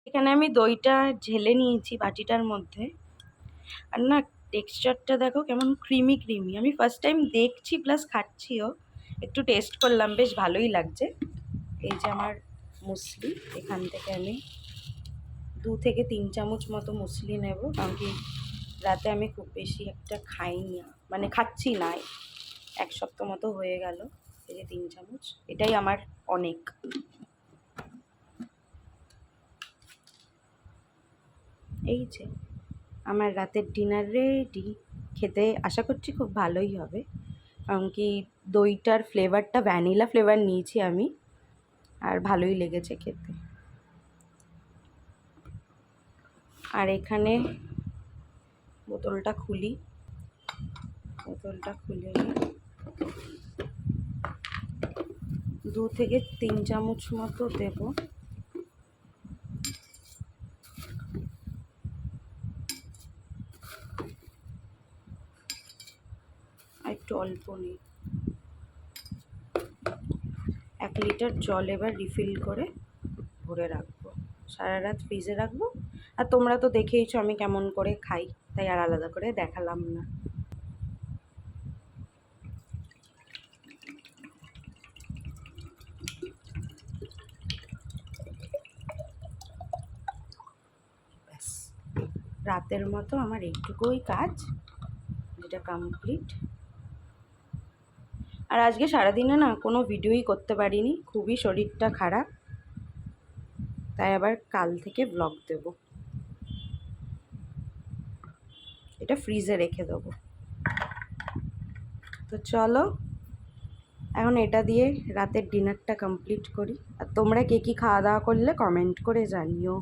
এখানে আমি দইটা ঢেলে নিয়েছি বাটিটার মধ্যে। আর না, টেক্সচারটা দেখো কেমন ক্রিমি ক্রিমি। আমি ফার্স্ট টাইম দেখছি প্লাস খাচ্ছিও, একটু টেস্ট করলাম, বেশ ভালোই লাগছে। এই যে আমার মুসলি, এখান থেকে আমি 2 থেকে 3 চামচ মতো মুসলি নেব, কারণ কি রাতে আমি খুব বেশি একটা খাইনি, মানে খাচ্ছি না, 1 সপ্তাহ মতো হয়ে গেল। এই যে 3 চামচ, এটাই আমার অনেক। এই যে আমার রাতের ডিনার রেডি। খেতে আশা করছি খুব ভালোই হবে, কারণ কি দইটার ফ্লেভারটা ভ্যানিলা ফ্লেভার নিয়েছি আমি, আর ভালোই লেগেছে খেতে। আর এখানে বোতলটা খুলে নিই। 2 থেকে 3 চামচ মতো দেব। আর একটু অল্প নিই। 1 লিটার জল এবার রিফিল করে ভরে রাখবো, সারা রাত ফ্রিজে রাখবো। আর তোমরা তো দেখেইছো আমি কেমন করে খাই, তাই আর আলাদা করে দেখালাম না। ব্যাস, রাতের মতো আমার এইটুকুই কাজ, যেটা কমপ্লিট। আর আজকে সারাদিনে না কোনো ভিডিওই করতে পারিনি, খুবই শরীরটা খারাপ, তাই আবার কাল থেকে ব্লগ দেব। এটা ফ্রিজে রেখে দেবো। তো চলো এখন এটা দিয়ে রাতের ডিনারটা কমপ্লিট করি। আর তোমরা কে কী খাওয়া দাওয়া করলে কমেন্ট করে জানিও।